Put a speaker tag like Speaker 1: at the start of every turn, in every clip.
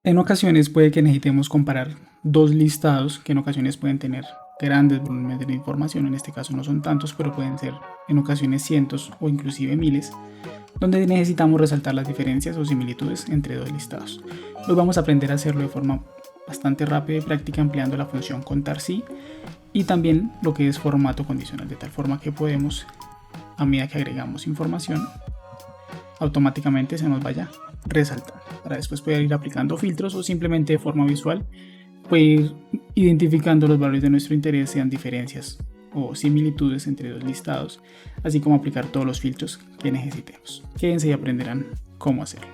Speaker 1: En ocasiones puede que necesitemos comparar dos listados que en ocasiones pueden tener grandes volúmenes de información, en este caso no son tantos, pero pueden ser en ocasiones cientos o inclusive miles, donde necesitamos resaltar las diferencias o similitudes entre dos listados. Hoy vamos a aprender a hacerlo de forma bastante rápida y práctica empleando la función contar sí y también lo que es formato condicional, de tal forma que podemos, a medida que agregamos información, automáticamente se nos vaya resaltando, para después poder ir aplicando filtros o simplemente de forma visual puede ir identificando los valores de nuestro interés, sean diferencias o similitudes entre dos listados, así como aplicar todos los filtros que necesitemos. Quédense y aprenderán cómo hacerlo.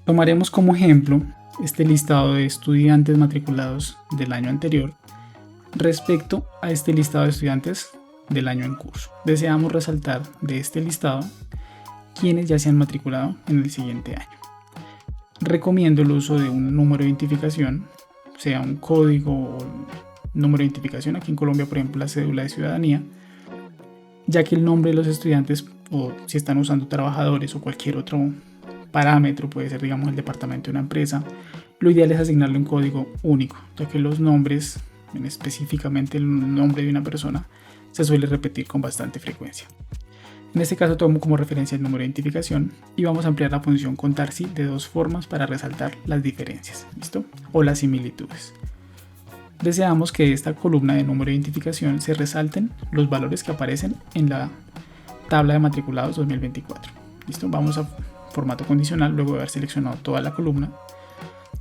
Speaker 1: Tomaremos como ejemplo este listado de estudiantes matriculados del año anterior respecto a este listado de estudiantes del año en curso. Deseamos resaltar de este listado quienes ya se han matriculado en el siguiente año. Recomiendo el uso de un número de identificación, sea un código o un número de identificación, aquí en Colombia por ejemplo la cédula de ciudadanía, ya que el nombre de los estudiantes, o si están usando trabajadores o cualquier otro parámetro, puede ser digamos el departamento de una empresa, lo ideal es asignarle un código único, ya que los nombres, específicamente el nombre de una persona, se suele repetir con bastante frecuencia. En este caso tomo como referencia el número de identificación y vamos a ampliar la función contar sí de dos formas para resaltar las diferencias, ¿listo? O las similitudes. Deseamos que de esta columna de número de identificación se resalten los valores que aparecen en la tabla de matriculados 2024. ¿Listo? Vamos a formato condicional, luego de haber seleccionado toda la columna.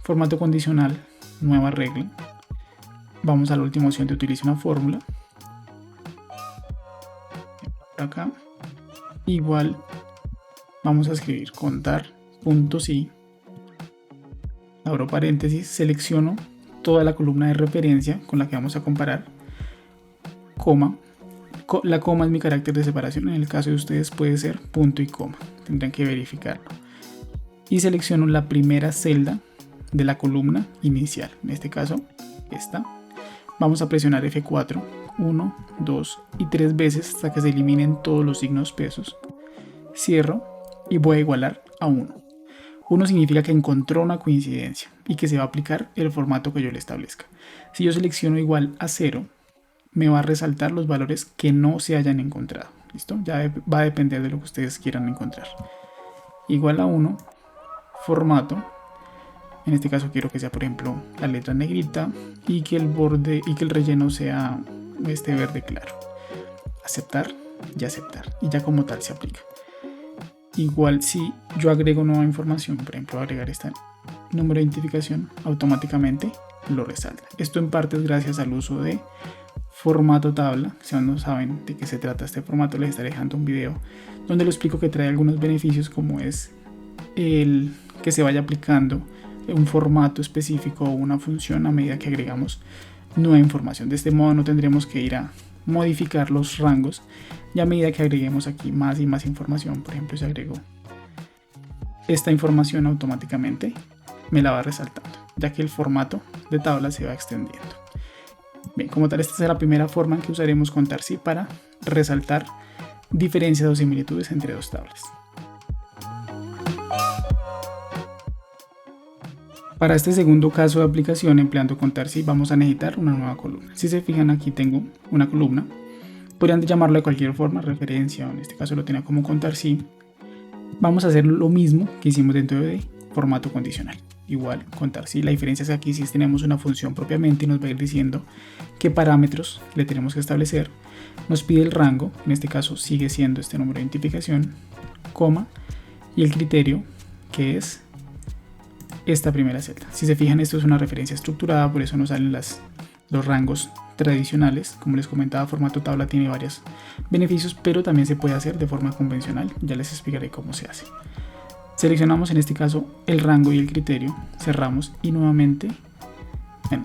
Speaker 1: Formato condicional, nueva regla. Vamos a la última opción de utilice una fórmula. Por acá. Igual vamos a escribir contar punto sí. Abro paréntesis, selecciono toda la columna de referencia con la que vamos a comparar. Coma. La coma es mi carácter de separación, en el caso de ustedes puede ser punto y coma, tendrán que verificarlo. Y selecciono la primera celda de la columna inicial, en este caso esta. Vamos a presionar F4, 1, 2 y 3 veces hasta que se eliminen todos los signos pesos. Cierro y voy a igualar a 1. 1 significa que encontró una coincidencia y que se va a aplicar el formato que yo le establezca. Si yo selecciono igual a 0, me va a resaltar los valores que no se hayan encontrado. ¿Listo? Ya va a depender de lo que ustedes quieran encontrar. Igual a 1, formato. En este caso quiero que sea, por ejemplo, la letra negrita y que el borde y que el relleno sea este verde claro. Aceptar y aceptar. Y ya como tal se aplica. Igual si yo agrego nueva información, por ejemplo, agregar este número de identificación, automáticamente lo resalta. Esto en parte es gracias al uso de formato tabla. Si aún no saben de qué se trata este formato, les estaré dejando un video donde lo explico, que trae algunos beneficios, como es el que se vaya aplicando un formato específico o una función a medida que agregamos nueva información. De este modo no tendremos que ir a modificar los rangos, y a medida que agreguemos aquí más y más información, por ejemplo si agrego esta información, automáticamente me la va resaltando, ya que el formato de tabla se va extendiendo. Bien, como tal, esta es la primera forma en que usaremos contar sí para resaltar diferencias o similitudes entre dos tablas. Para este segundo caso de aplicación empleando contar sí vamos a necesitar una nueva columna. Si se fijan, aquí tengo una columna. Podrían llamarlo de cualquier forma, referencia, o en este caso lo tenía como contar sí. Vamos a hacer lo mismo que hicimos dentro de formato condicional. Igual contar sí, la diferencia es que aquí sí tenemos una función propiamente y nos va a ir diciendo qué parámetros le tenemos que establecer. Nos pide el rango, en este caso sigue siendo este número de identificación, coma, y el criterio, que es esta primera celda. Si se fijan, esto es una referencia estructurada, por eso nos salen los rangos tradicionales. Como les comentaba, formato tabla tiene varios beneficios, pero también se puede hacer de forma convencional. Ya les explicaré cómo se hace. Seleccionamos en este caso el rango y el criterio, cerramos y nuevamente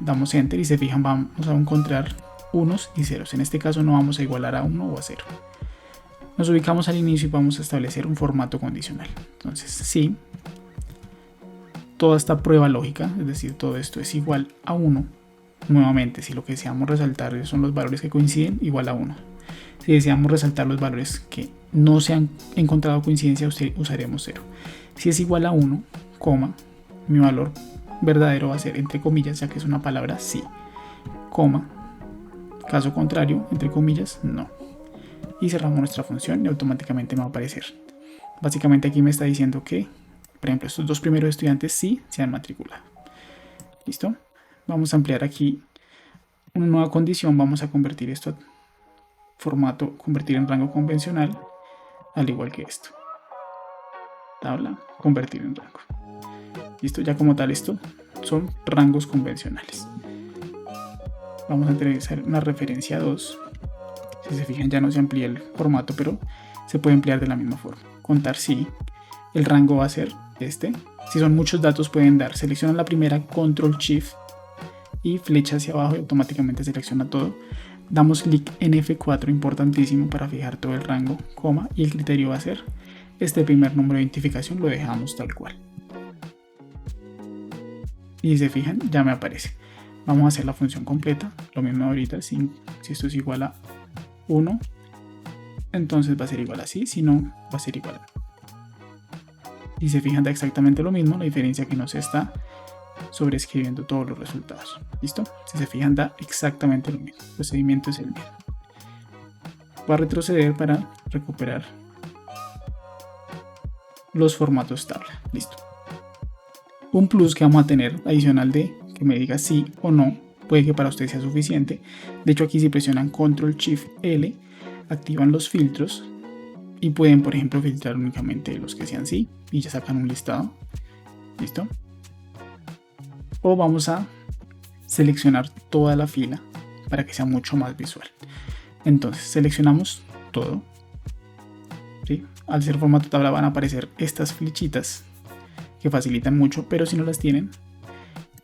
Speaker 1: damos enter, y se fijan, vamos a encontrar unos y ceros. En este caso no vamos a igualar a 1 o a 0. Nos ubicamos al inicio y vamos a establecer un formato condicional. Entonces si toda esta prueba lógica, es decir, todo esto es igual a 1, nuevamente si lo que deseamos resaltar son los valores que coinciden, igual a 1. Si deseamos resaltar los valores que no se han encontrado coincidencia, usaremos 0. Si es igual a 1, coma, mi valor verdadero va a ser entre comillas, ya que es una palabra sí, coma, caso contrario, entre comillas, no. Y cerramos nuestra función y automáticamente me va a aparecer. Básicamente aquí me está diciendo que, por ejemplo, estos dos primeros estudiantes sí se han matriculado. ¿Listo? Vamos a ampliar aquí una nueva condición. Vamos a convertir esto a formato, convertir en rango convencional, al igual que esto. Tabla, convertir en rango. ¿Listo? Ya como tal esto son rangos convencionales. Vamos a utilizar una referencia 2. Si se fijan ya no se amplía el formato, pero se puede emplear de la misma forma. Contar sí. El rango va a ser este. Si son muchos datos pueden dar. Seleccionan la primera, Control Shift y flecha hacia abajo y automáticamente selecciona todo. Damos clic en F4, importantísimo para fijar todo el rango, coma, y el criterio va a ser este primer número de identificación, lo dejamos tal cual. Y si se fijan ya me aparece. Vamos a hacer la función completa, lo mismo ahorita, si esto es igual a 1, entonces va a ser igual a sí, si no va a ser igual a. Y se fijan da exactamente lo mismo, la diferencia que no se está sobreescribiendo todos los resultados. ¿Listo? Si se fijan da exactamente lo mismo, el procedimiento es el mismo. Voy a retroceder para recuperar los formatos tabla. Listo. Un plus que vamos a tener adicional de que me diga sí o no, puede que para usted sea suficiente. De hecho aquí si presionan Control Shift L activan los filtros y pueden por ejemplo filtrar únicamente los que sean sí y ya sacan un listado. ¿Listo? O vamos a seleccionar toda la fila para que sea mucho más visual. Entonces seleccionamos todo, ¿sí? Al ser formato tabla van a aparecer estas flechitas que facilitan mucho, pero si no las tienen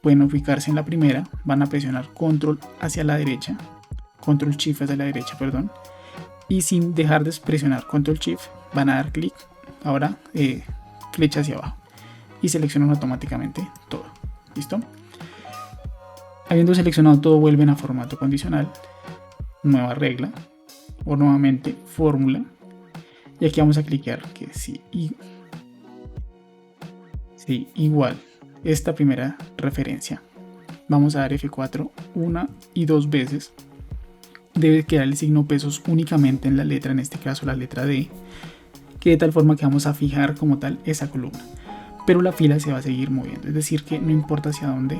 Speaker 1: pueden ubicarse en la primera, van a presionar Control hacia la derecha, Control Shift hacia la derecha, perdón, y sin dejar de presionar Control Shift van a dar clic, ahora flecha hacia abajo y seleccionan automáticamente todo. ¿Listo? Habiendo seleccionado todo vuelven a formato condicional, nueva regla o nuevamente fórmula y aquí vamos a clicar que sí igual esta primera referencia. Vamos a dar F4 una y dos veces. Debe quedar el signo pesos únicamente en la letra, en este caso la letra D, que de tal forma que vamos a fijar como tal esa columna. Pero la fila se va a seguir moviendo, es decir que no importa hacia dónde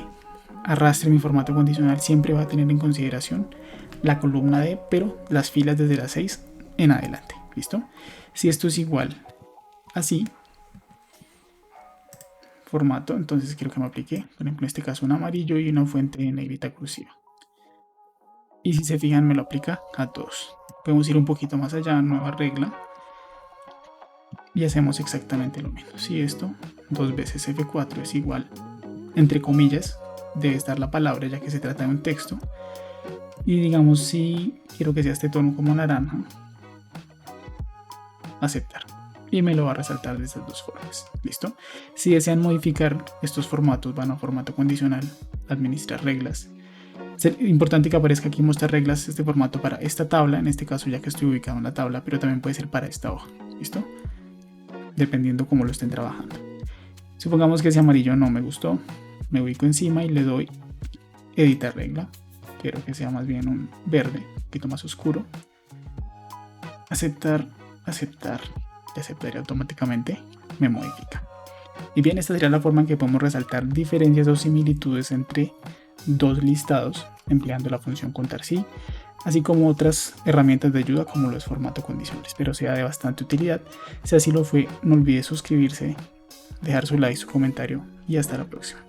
Speaker 1: arrastre mi formato condicional, siempre va a tener en consideración la columna D, pero las filas desde las 6 en adelante. ¿Listo? Si esto es igual así, formato, entonces quiero que me aplique, por ejemplo en este caso un amarillo y una fuente en negrita cursiva. Y si se fijan me lo aplica a todos. Podemos ir un poquito más allá, nueva regla. Y hacemos exactamente lo mismo. Si esto, dos veces F4 es igual, entre comillas, debe estar la palabra ya que se trata de un texto. Y digamos si quiero que sea este tono como naranja, aceptar. Y me lo va a resaltar de estas dos formas. ¿Listo? Si desean modificar estos formatos, van a formato condicional, administrar reglas. Es importante que aparezca aquí mostrar reglas este formato para esta tabla, en este caso ya que estoy ubicado en la tabla, pero también puede ser para esta hoja. ¿Listo? Dependiendo cómo lo estén trabajando. Supongamos que ese amarillo no me gustó, me ubico encima y le doy editar regla. Quiero que sea más bien un verde, un poquito más oscuro. Aceptar, aceptar. Y aceptaría automáticamente, me modifica. Y bien, esta sería la forma en que podemos resaltar diferencias o similitudes entre dos listados empleando la función contar sí, así como otras herramientas de ayuda como lo es formato condicional. Espero sea de bastante utilidad. Si así lo fue, no olvide suscribirse, dejar su like, su comentario y hasta la próxima.